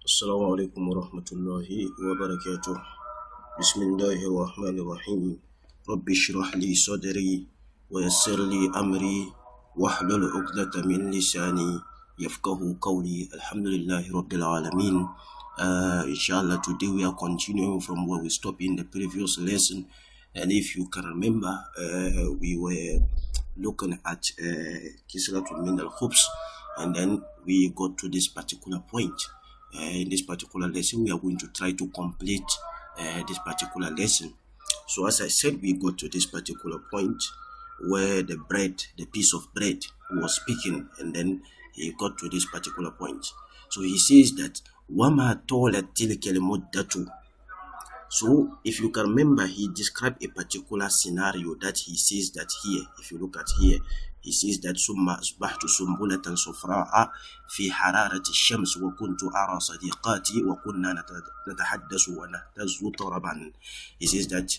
السلام عليكم ورحمة الله وبركاته. بسم الله الرحمن الرحيم. رب اشرح لي صدري ويسر لي أمري واحلل عقدة من لساني يفقه قولي. الحمد لله رب العالمين. Inshallah, today we are continuing from where we stopped in the previous lesson, and if you can remember, we were looking at Kisratul min al-Khubs, and then we got to this particular point. In this particular lesson, we are going to try to complete this particular lesson. So as I said, we got to this particular point where the piece of bread was speaking, and then he got to this particular point. So he says that وَمَا طَوْلَتْ تِلْكَ الْمُدَّةُ. So if you can remember, he described a particular scenario that he says that here, if you look at here, he says that ثُمَّ أَصْبَحْتُ سُنْبُلَةً صُفْرَاءَ فِي حَرَارَةِ الشَّمْسِ وَكُنْتُ أَرَى صَدِيقَاتِي وَكُنَّا نَتَحَدَّثُ وَنَهْتَزُّ طَرَبًا. He says that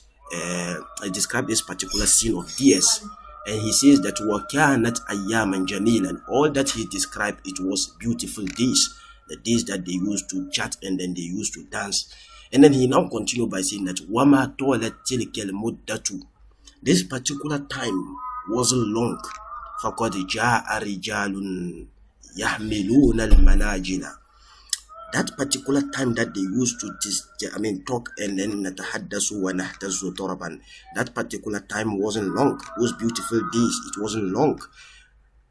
I described this particular scene of tears, and he says that وَكَانَتْ أَيَّامًا جَمِيلًا. All that he described, it was beautiful days, the days that they used to chat and then they used to dance. And then he now continued by saying that وَمَا طَوْلَتْ تِلْكَ الْمُدَّةُ. This particular time wasn't long. فَقَدْ جَاءَ رِجَالٌ يَحْمِلُونَ الْمَنَاجِلَ. That particular time that they used to talk and then نَتَحَدَّثُ وَنَهْتَزُّ طَرَبًا, that particular time wasn't long. Those beautiful days, it wasn't long.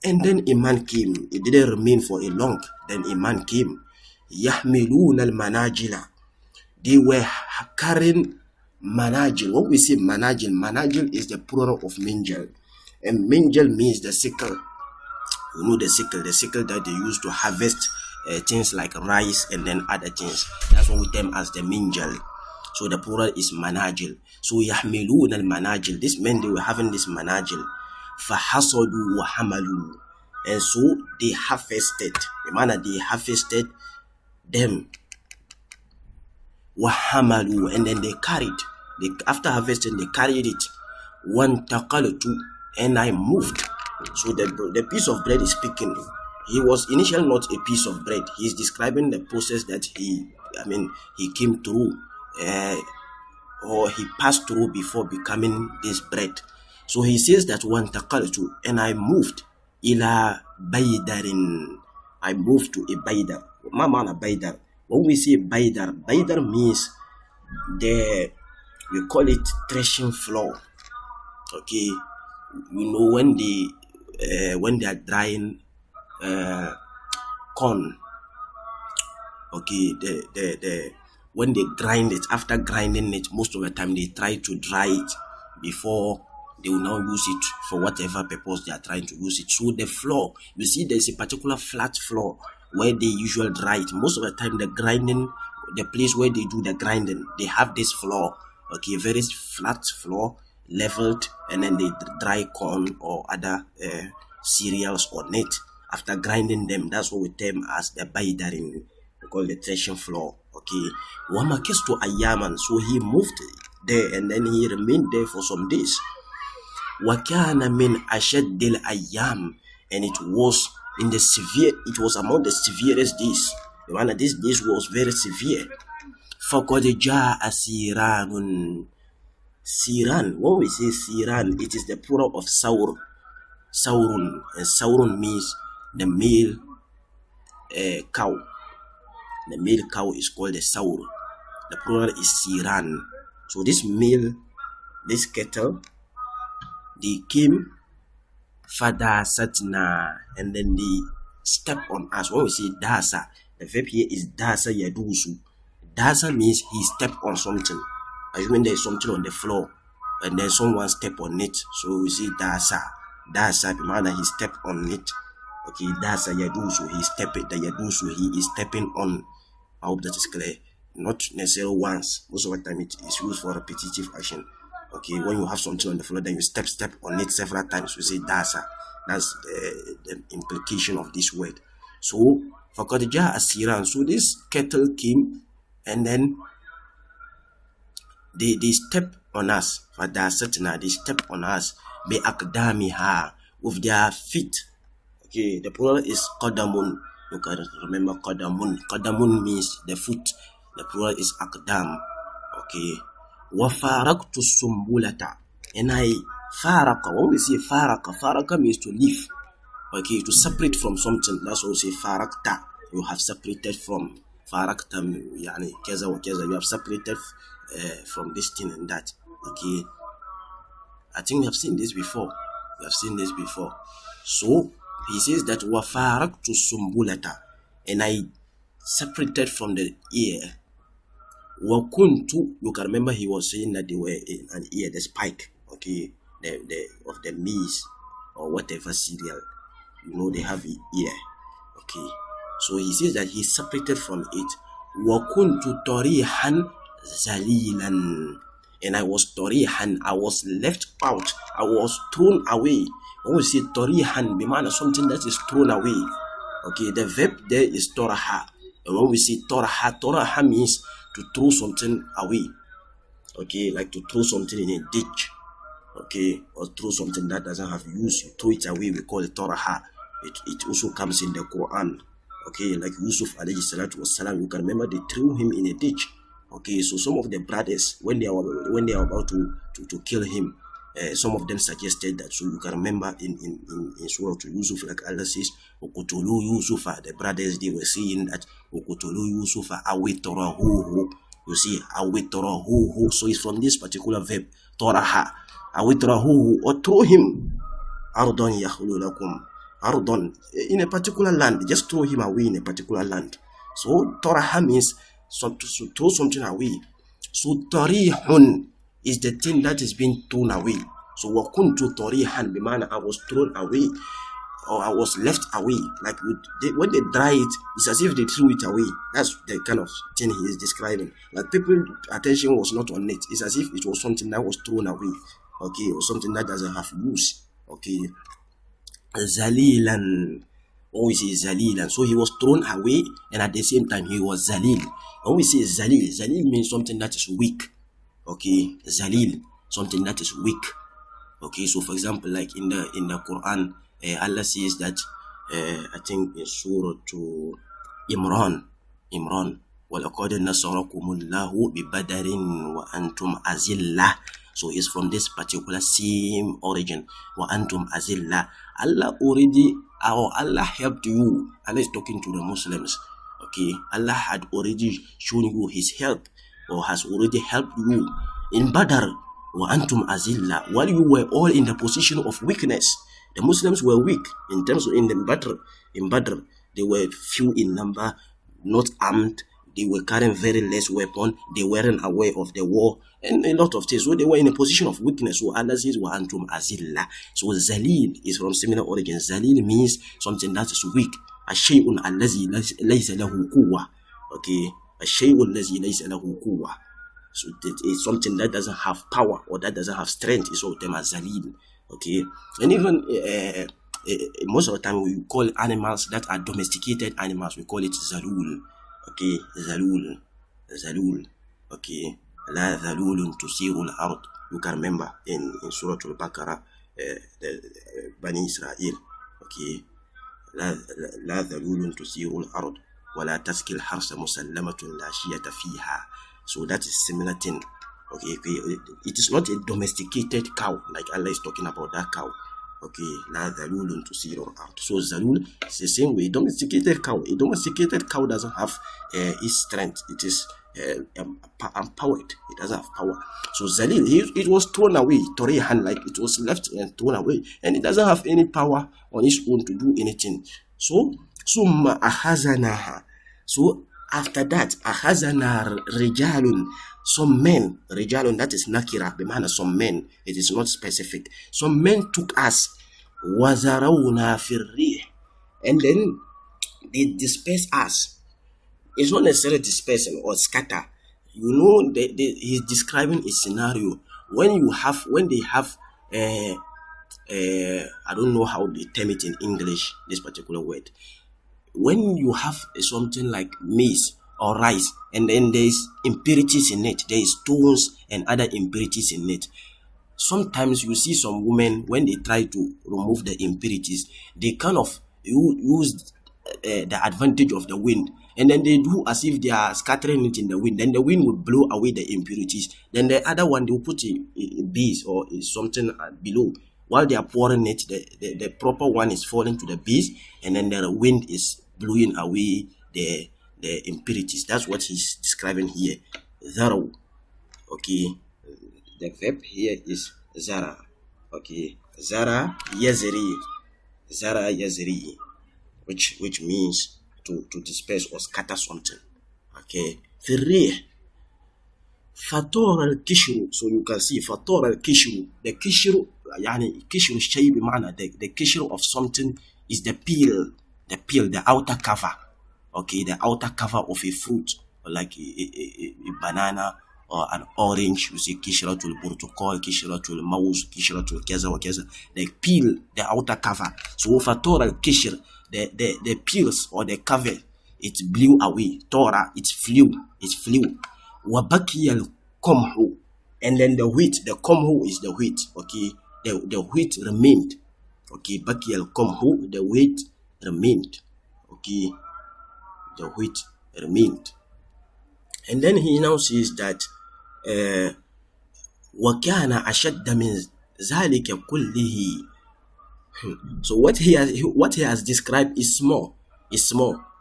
And then a man came. It didn't remain for a long. Then a man came. يَحْمِلُونَ الْمَنَاجِلَ. They were carrying manajil. When we say manajil is the plural of minjal. And minjal means the sickle. You know the sickle that they use to harvest things like rice and then other things. That's what we term as the minjal. So the plural is manajil. So yahmilun al-manajil. These men, they were having this manajil. فَحَصَدُوا وَحَمَلُوا. And so they harvested. The manner they harvested them. وَحَمَلُوا. And then they carried. After harvesting, they carried it. وَانْتَقَلْتُ. And I moved. So the piece of bread is speaking. He was initially not a piece of bread. He is describing the process that he came through, or he passed through before becoming this bread. So he says that وَانْتَقَلْتُ. And I moved. إِلَى بَيْدَرٍ. I moved to a baydar. Ma mana baydar? When we say baydar means we call it threshing floor. Okay, you know when they are drying corn. Okay, when they grind it, after grinding it, most of the time they try to dry it before they will now use it for whatever purpose they are trying to use it. So the floor, you see, there's a particular flat floor where they usually dry it. Most of the time, the place where they do the grinding, they have this floor, okay, very flat floor, leveled, and then they dry corn or other cereals on it. After grinding them, that's what we term as the baydarin. We call the threshing floor, okay. Wamakistu ayaman. So he moved there and then he remained there for some days. Wakana min ashaddil ayam. And it was among the severest days. One of these days was very severe. فَقَدْ جَاءَ سِيرَانٌ. Siran, when we say siran, it is the plural of saurun. And saurun means the male cow. The male cow is called the saur. The plural is siran. So this cattle, they came fadasatna, and then they step on us. When we say dasa, the verb here is dasa yadusu. Dasa means he stepped on something. Assuming there is something on the floor and then someone step on it, so we say dasa. Dasa, the he stepped on it. Okay, dasa yadusu, he stepped it. The yadusu, he is stepping on. I hope that is clear. Not necessarily once. Most of the time it is used for repetitive action. Okay, when you have something on the floor, then you step on it several times. We say dasa. That's the implication of this word. So, فَقَدْ جَاءَ سِيرًا. So this cattle came and then they step on us. فَدَاسَتْنَا. They step on us. بِأَقْدَامِهَا. With their feet. Okay, the plural is قَدَمٌ. You can remember qadamun. Qadamun means the foot. The plural is aqdam. Okay. Wa faraktu sumbulata. And I faraka. When we say faraka means to leave. Okay, to separate from something. That's why we say farakta. You have separated from. Farakta, yani kaza wa kaza. You have separated from this thing and that. Okay. I think we have seen this before. So he says that wa faraktu sumbulata, and I separated from the ear. Wa kuntu, you can remember he was saying that they were in an ear, the spike, okay, the of the maize or whatever cereal, you know, they have an ear, okay. So he says that he separated from it. Wa kuntu tarihan zalilan, and I was tarihan, I was left out, I was thrown away. When we say tarihan, bimana something that is thrown away. Okay, the verb there is toraha. And when we say toraha means to throw something away. Okay, like to throw something in a ditch. Okay, or throw something that doesn't have use, you throw it away, we call it toraha. It also comes in the Quran. Okay, like Yusuf alayhi salatu wassalam, you can remember they threw him in a ditch. Okay, so some of the brothers, when they are about to kill him, some of them suggested that. So you can remember in Surah to Yusuf, like Allah says, Ukutulu Yusufa, the brothers, they were saying that Ukutulu Yusufa awitarahu. You see, awitarahu. So it's from this particular verb, toraha. Awitarahu, or throw him. Ardon yakhulu lakum. Ardon, in a particular land, just throw him away in a particular land. So toraha means to throw something away. So tarihun is the thing that is being thrown away. So wakuntu tarihan, bimana I was thrown away, or I was left away. Like when they dry it, it's as if they threw it away. That's the kind of thing he is describing. Like people's attention was not on it. It's as if it was something that was thrown away. Okay, or something that doesn't have use. Okay. Zalilan. When we say zalilan, so he was thrown away, and at the same time he was zalil. When we say zalil means something that is weak. Okay, zalil, something that is weak. Okay, so for example, like in the Quran, Allah says that I think in Surah to Imran, وَلَقَدْ نَصَرَكُمُ اللَّهُ بِبَدَرٍ وَأَنْتُمْ أَزِلَّةٌ. So it's from this particular same origin. وَأَنْتُمْ أَزِلَّةٌ. Allah helped you. Allah is talking to the Muslims. Okay, Allah had already shown you his help, or has already helped you in Badr. وَأَنْتُمْ أَزِلَّةٌ. While you were all in the position of weakness. The Muslims were weak in terms of in Badr. In Badr, they were few in number, not armed. They were carrying very less weapon. They weren't aware of the war and a lot of things. So they were in a position of weakness. So Allah says, وَأَنْتُمْ أَزِلَّةٌ. So Zalil is from similar origin. Zalil means something that is weak. الشيء الذي ليس له قوة. Okay, الشيء الذي ليس له قوة. So it's something that doesn't have power, or that doesn't have strength. It's all them as Zalil. Okay, and even most of the time we call animals that are domesticated animals, we call it Zalul. Okay, Zalul. Okay, La Zalulun Tusirul Ard. You can remember in Surah Al-Baqarah, Bani Israel. Okay, La Zalulun Tusirul Ard. Wala Taskil Harsa Musallamatun La Shiyata Fiha. So that is similar thing. Okay, it is not a domesticated cow like Allah is talking about that cow. Okay, la zalulun tusirul ard. So zalul is the same way. Domesticated cow. A domesticated cow doesn't have its strength. It is empowered. It doesn't have power. So zalil, it was thrown away. Torihan, like it was left and thrown away, and it doesn't have any power on its own to do anything. So summa ahazanaha. So after that, ahazana rijalun. Some men, rijalun, that is nakira, bimana some men, it is not specific. Some men took us, wazarawna firrih, and then they dispersed us. It's not necessarily dispersing or scatter. You know, he's describing a scenario when they have I don't know how they term it in English, this particular word. When you have something like maize or rice, and then there is impurities in it, there is stones and other impurities in it. Sometimes you see some women, when they try to remove the impurities, they kind of use the advantage of the wind, and then they do as if they are scattering it in the wind. Then the wind will blow away the impurities. Then the other one, they will put a base or something below. While they are pouring it, the proper one is falling to the base, and then the wind is blowing away the impurities. That's what he's describing here. Zara. Okay. The verb here is zara. Okay. Zara yazri. Zara yazri. Which means to disperse or scatter something. Okay. Firrih. Fator al-kishru. So you can see fator al-kishru. The kishru, yani kishru shay bimana, the kishru of something is the peel, the outer cover. Okay, the outer cover of a fruit, like a banana or an orange. You see kishratul burtukal, kishratul mauz, kishratul kaza wa kaza. They peel the outer cover. So fator al-kishr, the peels or the cover, it blew away. Tora, it flew. Wabaki al-komhu, and then the wheat, the komhu is the wheat. Okay, the wheat remained. Okay, baki al-komhu, the wheat remained. Okay, the wheat remained. And then he now says that وَكَانَ أَشَدَّ مِنْ ذَلِكَ كُلِّهِ. So what he has described is small.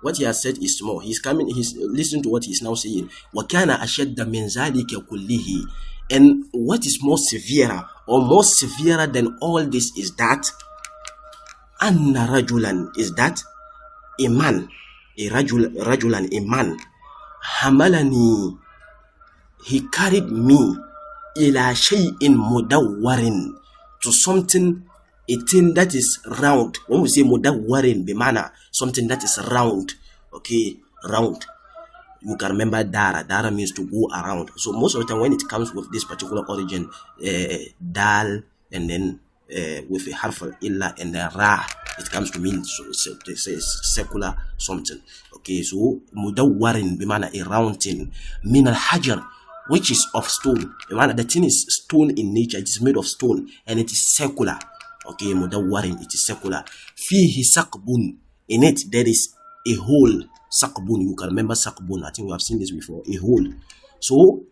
What he has said is small. He's listening to what he's now saying. وَكَانَ أَشَدَّ مِنْ ذَلِكَ كُلِّهِ. And what is more severe or more severe than all this is that أَنَّ رَجُلًا, is that a man, rajulan, a man, hamalani, he carried me, ila shay'in mudawwarin, to something, a thing that is round. When we say mudawwarin, bimana, something that is round. Okay, round. You can remember dara. Dara means to go around. So most of the time when it comes with this particular origin, dal, and then with a harf illa and then ra, it comes to mean secular something. Okay, so mudawwarin bimana, a round thing, min al hajar, which is of stone. Bimana, the thing is stone in nature. It is made of stone and it is secular. Okay, mudawwarin, it is secular. Fihi saqbun, in it there is a hole. Saqbun, you can remember saqbun. I think we have seen this before. A hole. So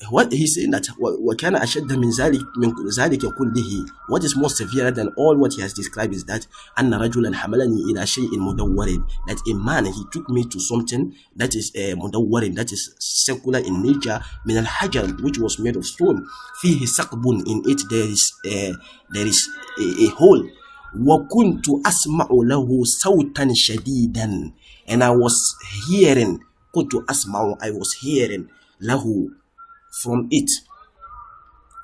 what he's saying that وَكَانَ أَشَدَّ مِنْ ذَلِكَ كُلِّهِ, what is more severe than all what he has described is that أَنَّ رَجُلًا حَمَلَنِي إِلَى شَيْءٍ مُدَوَّرٍ, that a man, he took me to something that is مُدَوَّرٍ, that is secular in nature, مِنَ الْحَجَرِ, which was made of stone. فِيهِ سَقْبٌ, in it there is a hole. وَكُنْتُ أَسْمَعُ لَهُ صَوْتًا شَدِيدًا, and I was hearing, كُنْتُ أَسْمَعُ, I was hearing, lahu, from it.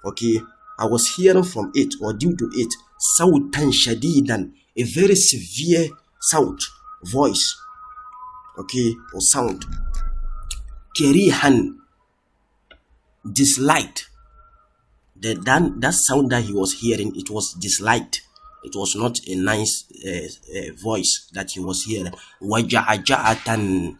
Okay, I was hearing from it or due to it, sautan shadidan, a very severe sound, voice. Okay, or sound. Kerihan, disliked. That sound that he was hearing, it was disliked. It was not a nice voice that he was hearing. Waja'aja'atan,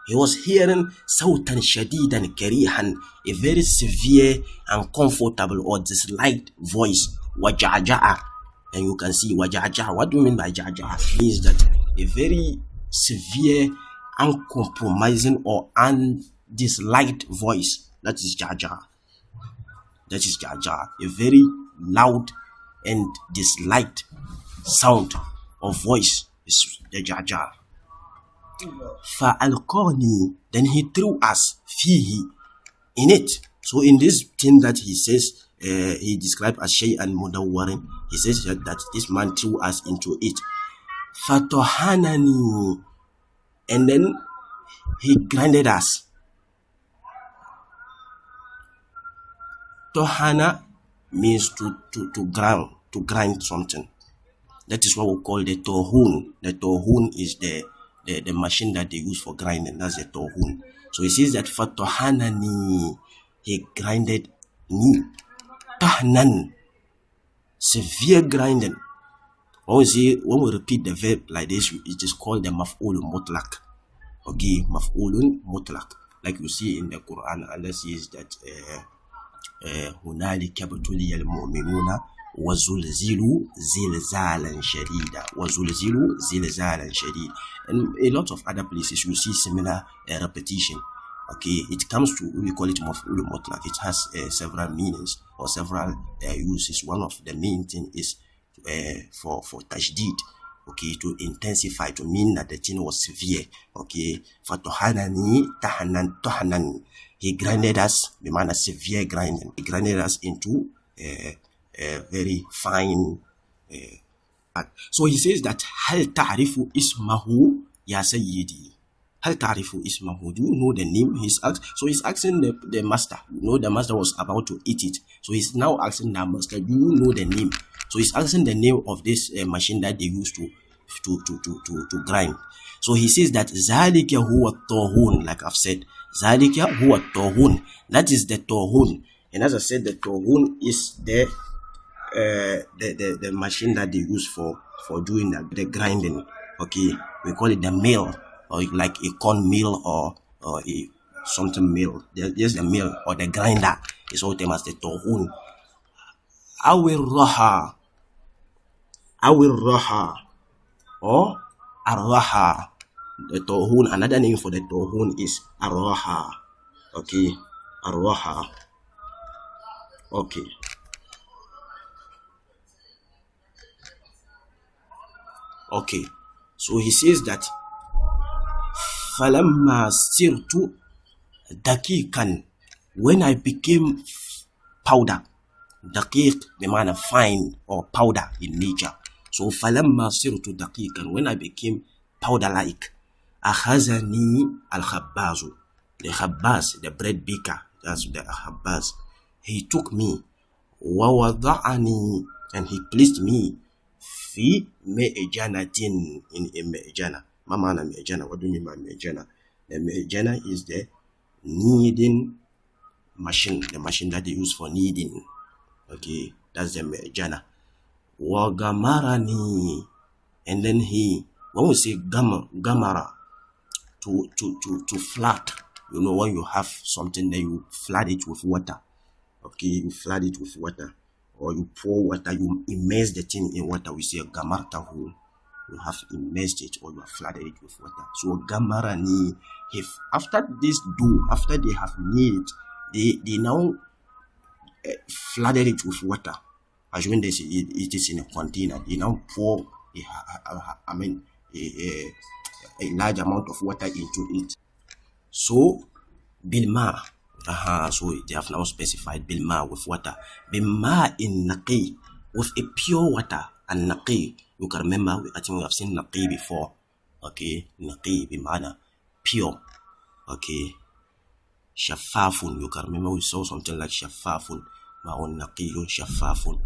he was hearing sautan shadidan karihan, a very severe, uncomfortable or disliked voice. Wajaja'a, and you can see wajaja'a. What do you mean by jaja'a? Means that a very severe, uncompromising or undisliked voice. That is jaja'a. That is jaja'a. A very loud and disliked sound of voice is the jaja'a. فَأَلْقَانِي, then he threw us, fihi, in it. So in this thing that he says, he described as shay'an mudawwarin, he says that this man threw us into it. فَتَوْحَنَنِي, and then he grinded us. Tohana means to grind something. That is what we call the tohun. The tohun is the machine that they use for grinding. That's the tohun. So he says that fatohanani, he grinded me. Tahnan, severe grinding. When we repeat the verb like this, it is called the maf'ulun mutlaq. Okay, maf'ulun mutlaq. Like you see in the Quran, Allah says that هنالك ابتلي المؤمنون وَزُلْزِلُوا زِلْزَالًا شَدِيدًا. وَزُلْزِلُوا زِلْزَالًا شَدِيدًا. And a lot of other places you see similar repetition. Okay, it comes to, we call it maf'ul mutlaq. It has several meanings or several uses. One of the main thing is for tashdid. Okay, to intensify, to mean that the thing was severe. Okay, fatohanani tahanan. He grinded us, the man a severe grinding. He grinded us into a very fine. So he says that هل تعرف اسمه يا سيدي. هل تعرف اسمه? Do you know the name? So he's asking the master. You know, the master was about to eat it. So he's now asking the master, do you know the name? So he's asking the name of this machine that they used to grind. So he says that ذلك هو الطاغون, like I've said. ذلك هو الطاغون. That is the طاغون. And as I said, the طاغون is the machine that they use for doing the grinding. Okay, we call it the mill, or like a corn mill or a something mill. There's the mill or the grinder. It's all them as the طاغون. أو الراحة or الراحة. The طاغون, another name for the طاغون is الراحة. Okay, الراحة. Okay. Okay, so he says that فَلَمَّا صِرْتُ دَقِيقًا, when I became powder. Daqiq means fine or powder in nature. So فَلَمَّا صِرْتُ دَقِيقًا, when I became powder-like. أَخَذَنِي الْخَبَّازُ, the khabbaz, the bread baker, that's the khabbaz. He took me. وَوَضَعَنِي, and he placed me. Fi me'janatin, in a me'jana. Mama me'jana. What do you mean by me'jana? The me'jana is the kneading machine, the machine that they use for kneading. Okay, that's the me'jana. Wa gamarani, and then when we say gamara, to flood, you know, when you have something, then you flood it with water. Okay, you flood it with water. Or you pour water, you immerse the thing in water. We say gamartahu. You have immersed it or you have flooded it with water. So gamarani. If after this dough, after they have made it, they now flooded it with water. As when they say it is in a container, they now pour a large amount of water into it. So bilma. So they have now specified bilma, with water. Bilma in naqi, with a pure water. And naqi, you can remember, I think we have seen naqi before. Okay, naqi bimana, pure. Okay, shafafun, you can remember we saw something like shafafun. Ma'un naqiyun shafafun.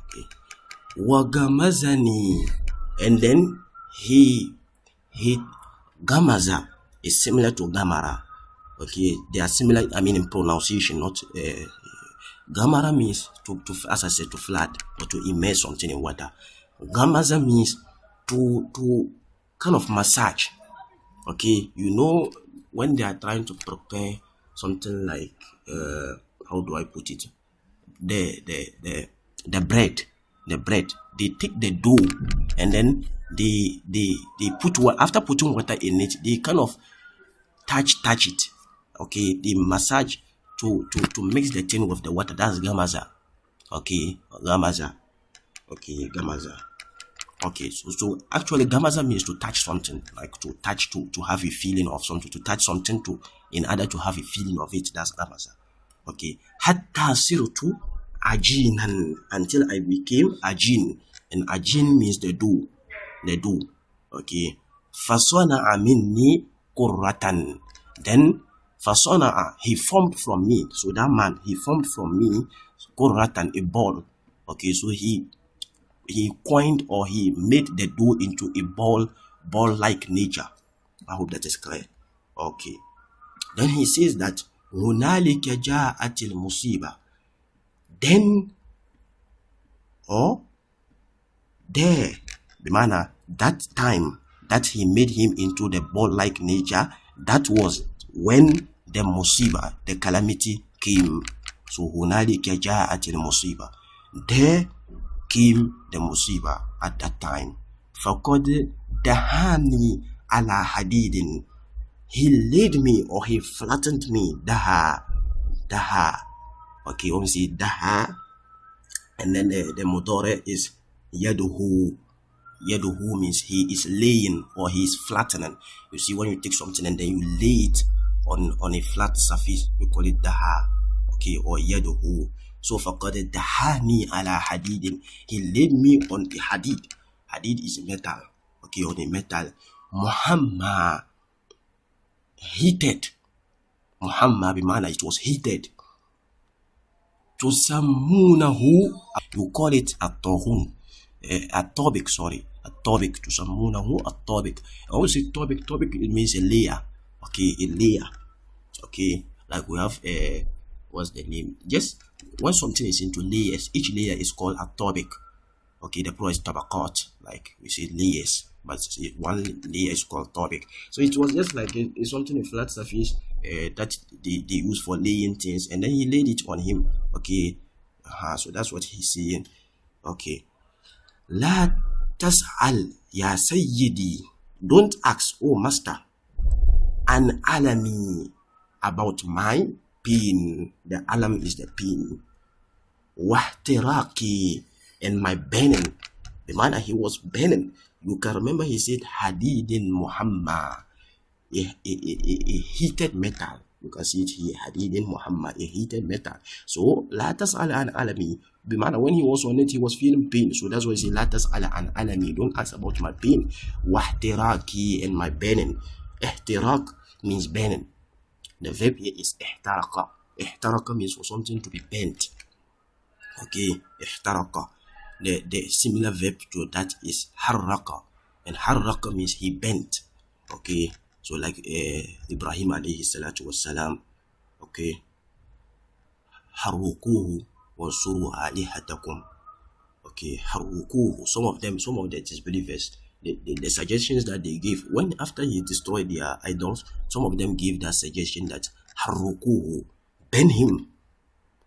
Okay, wagamazani, and then he gamaza is similar to gamara. Okay, they are similar, I mean in pronunciation, not gamara means to as I said, to flood or to immerse something in water. Gamaza means to kind of massage. Okay, you know, when they are trying to prepare something like how do I put it, the bread, they take the dough and then they put, after putting water in it, they kind of touch it. Okay, they massage to mix the thing with the water. That's gamaza. Okay, gamaza. Okay, gamaza. Okay, so actually gamaza means to touch something, like to touch, to have a feeling of something, to touch something in order to have a feeling of it. That's gamaza. Okay, hatta sirtu ajinan, until I became ajin, and ajin means the dough. Okay, fasona minni qurratan, then fasona, he formed from me. So that man, he formed from me qurratan, a ball. Okay, so he coined, or he made the dough into a ball-like nature. I hope that is clear. Okay, then he says that hunalika ja'atil musiba, then there, the manner, that time that he made him into the ball-like nature, that was when the musiba, the calamity came. So hunalika ja'atil musiba, there came the musiba at that time. فَقَدْ دَهَانِي عَلَى حَدِيدٍ. He laid me, or he flattened me. Daha. Okay, obviously daha. And then the mudore is yaduhu. Yaduhu means he is laying, or he is flattening. You see, when you take something and then you lay it on a flat surface, you call it daha. Okay, or yaduhu. So faqad dahani ala hadidin. He laid me on the hadid. Hadid is metal. Okay, on a metal. Muhammad, heated. Muhammad bimana, it was heated. Tusammunahu, you call it at-tahun. At-tabiq, sorry. At-tabiq. Tusammunahu at-tabiq. I always say tabiq. Tabiq, it means a layer. Okay, a layer. Okay, like we have what's the name? Just when something is into layers, each layer is called at-tabiq. Okay, the plural is tabaqat, like we say layers, but one layer is called tabiq. So it was just like it's something, a flat surface that they use for laying things, and then he laid it on him. Okay, so that's what he's saying. Okay, la tas'al ya sayyidi, don't ask, oh master, an alami, about my pain. The alam is the pain. Wahtiraki, and my burning. The man, he was burning. You can remember he said hadidin Muhammad, a heated metal. You can see it here, hadidin Muhammad, a heated metal. So la tas'al an alami, the man, when he was on it, he was feeling pain. So that's why he said la tas'al an alami, don't ask about my pain. Wahtiraki, and my burning. Ihtirak means burning. The verb here is ihtaraka. Ihtaraka means for something to be burnt. Okay, ihtaraka. The similar verb to that is harraka, and harraka means he bent. Okay, so like Ibrahim alayhi salatu wassalam. Okay, harrukuhu wansuru alihatakum. Okay, harrukuhu. Some of the disbelievers, the suggestions that they give when after he destroyed their idols, some of them give that suggestion that harrukuhu, burn him,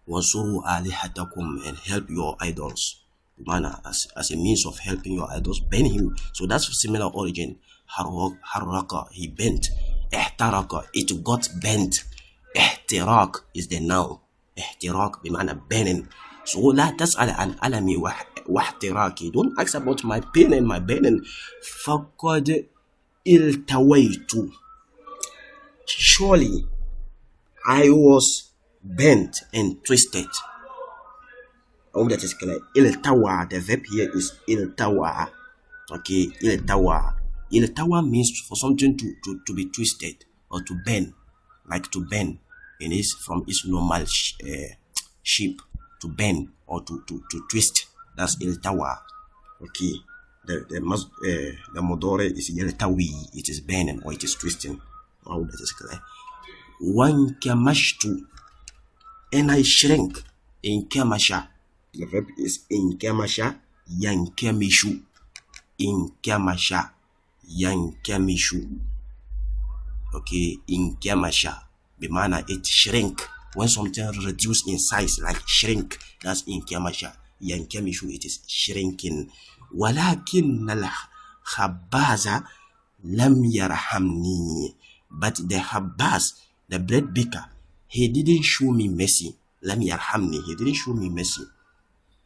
wansuru alihatakum, and help your idols. As a means of helping your idols, burn him. So that's similar origin. Harraka, he bent. Ihtaraka, it got bent. Ihtirak is the noun. Ihtirak bimana burning. So la tas'al an alami wahtiraki, don't ask about my pain and my burning. Faqad iltawaitu, surely I was bent and twisted. Oh, that is clear. Iltawa, the verb here is iltawa. Okay, iltawa. Iltawa means for something to be twisted or to bend, like to bend. It is from its normal shape, to bend or to twist. That's iltawa. Okay, the modore is iltawi. It is bending or it is twisting. Oh, that is clear. Wankamashtu, and I shrank. In kamasha. The verb is inkamasha yankamishu. Inkamasha yankamishu. Okay, inkamasha. Bimana, it shrink. When something reduce in size, like shrink, that's inkamasha. Yankamishu, it is shrinking. Walakin al khabaza lam yarhamni. But the habaz, the bread baker, he didn't show me mercy. Lam yarhamni, he didn't show me mercy.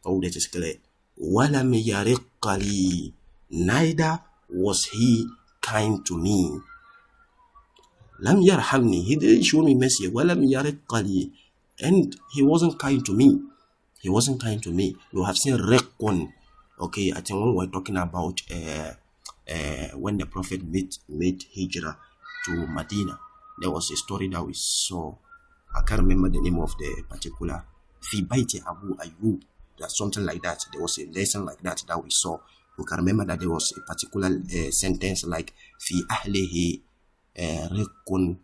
Oh, that is clear. Walam yariqali, neither was he kind to me. Lam yarhamni, he didn't show me mercy. Walam yariqali, and he wasn't kind to me. He wasn't kind to me. You have seen riqun. Okay, I think when we're talking about when the Prophet made hijrah to Medina, there was a story that we saw. I can't remember the name of the particular. Fi baiti Abu Ayyub. That's something like that. There was a lesson like that we saw. You can remember that there was a particular sentence like Fi ahlihi riqun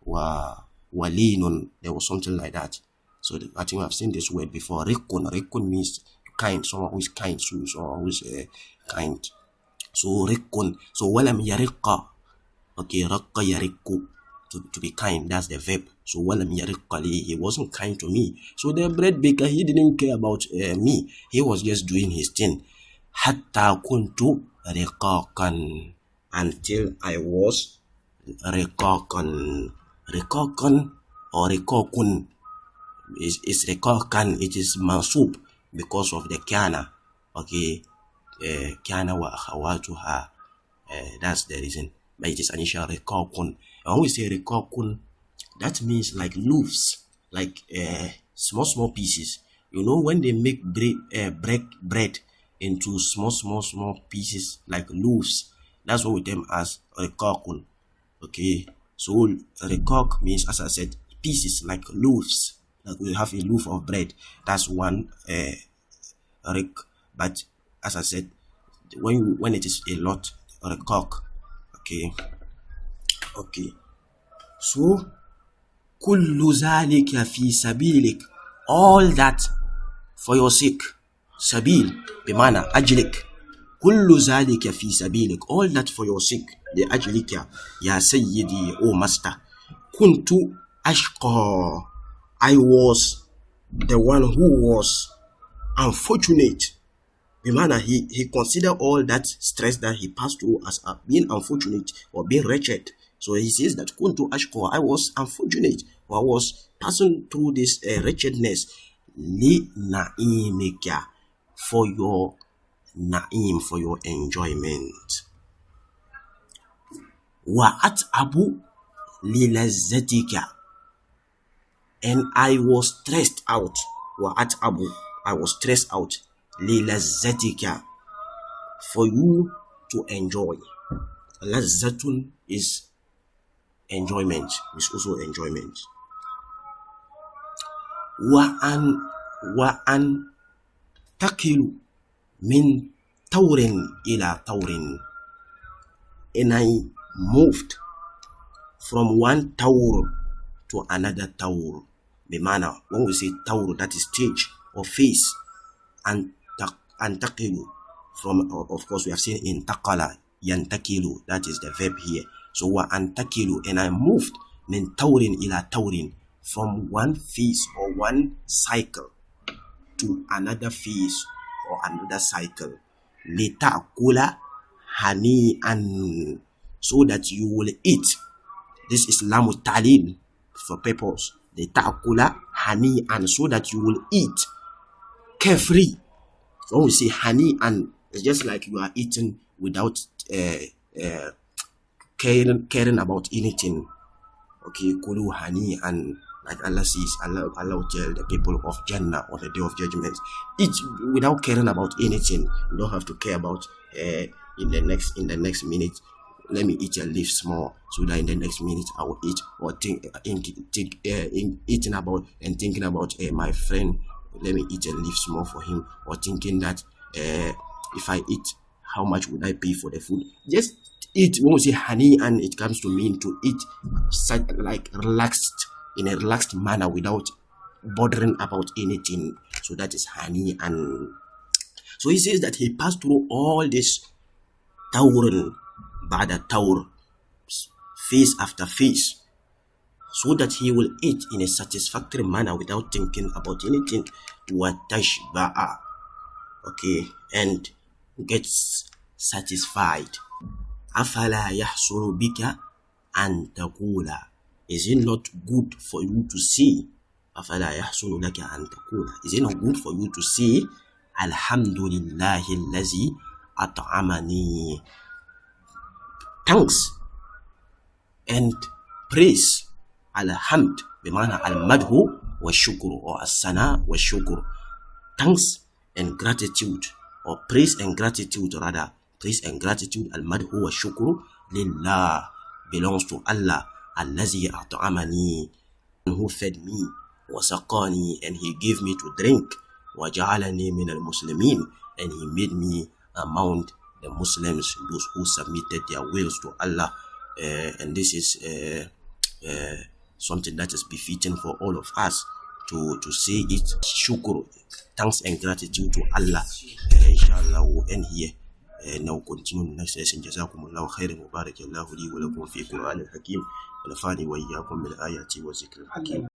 wa walinun. There was something like that. So I think I've seen this word before. Riqun. Riqun means kind. Someone who is kind. So someone who is kind. So riqun. So walam yariqa. Okay, raqqa yariqu. To be kind. That's the verb. So walam yariqqa li, he wasn't kind to me. So the bread baker, he didn't care about me. He was just doing his thing. Hatta kuntu riqaqan, until I was riqaqan. Riqaqan or riqaqun is riqaqan. It is mansub because of the kana. Okay, kana wa akhawatuha. That's the reason. But it is initial riqaqun. And when we say riqaqun, that means like loaves, like small pieces. You know, when they make break bread into small pieces like loaves, that's what we term as riqaqun. Okay, so riqaq means, as I said, pieces like loaves. Like we have a loaf of bread, that's one riq. But as I said, when it is a lot, riqaq. Okay, so kullu zalika fi sabilik, all that for your sake. Sabil bimana ajlik. Kullu zalika fi sabilik, all that for your sake. The ajlika ya sayyidi, O master. Kuntu ashqa, I was the one who was unfortunate. Bimana, he considered all that stress that he passed through as being unfortunate or being wretched. So he says that kuntu ashqa, I was unfortunate, or I was passing through this wretchedness. Li na'imika, for your na'im, for your enjoyment. Wa at'abu li lazzatika, and I was stressed out. Wa at'abu, I was stressed out. Li lazzatika, for you to enjoy. Lazzatun is enjoyment, is also enjoyment. Wa an takilu min tawrin ila tawrin, and I moved from one tawr to another tawr. Bimana, when we say tawr, that is stage or face. And takilu, from, of course, we have seen in taqala, yantakilu, that is the verb here. So wa antakilu, and I moved min tawrin ila tawrin, from one phase or one cycle to another phase or another cycle. Lita'kula hani'an, so that you will eat. This is lamu ta'lil for purpose. Lita'kula hani'an, so that you will eat carefree. So when we say hani'an, it's just like you are eating without caring about anything. Okay, kulu hani'an, like Allah says, Allah will tell the people of Jannah on the day of judgment, eat without caring about anything. You don't have to care about in the next minute, let me eat a leaf small, so that in the next minute I will eat, or eating about and thinking about my friend, let me eat a leaf small for him, or thinking that if I eat, how much would I pay for the food? Just eat. When we say honey, and it comes to mean to eat like relaxed, in a relaxed manner, without bothering about anything. So that is honey. And so he says that he passed through all this tawr ba'da tawr, phase after phase, so that he will eat in a satisfactory manner without thinking about anything. Watashba'a, okay, and gets satisfied. Afala yahsulu bika an taqula, is it not good for you to say? Afala yahsulu laka an taqula, is it not good for you to say alhamdulillahi allazi at'amani, thanks and praise, alhamd bimana al-madhu wa shukr, or as-sana wa shukr, thanks and gratitude, or praise and gratitude rather, praise and gratitude, al-madhu wa shukr lillah, belongs to Allah, allazi at'amani, who fed me, wa saqani, and he gave me to drink, wa ja'alani min al-muslimin, and he made me among the Muslims, those who submitted their wills to Allah. And this is something that is befitting for all of us to say it. Shukr, thanks and gratitude to Allah. Inshallah, we'll end here. now continue the next lesson. جزاكم الله خيرا وبارك الله لي ولكم في القرآن الحكيم ونفعني وإياكم بالآيات والذكر الحكيم.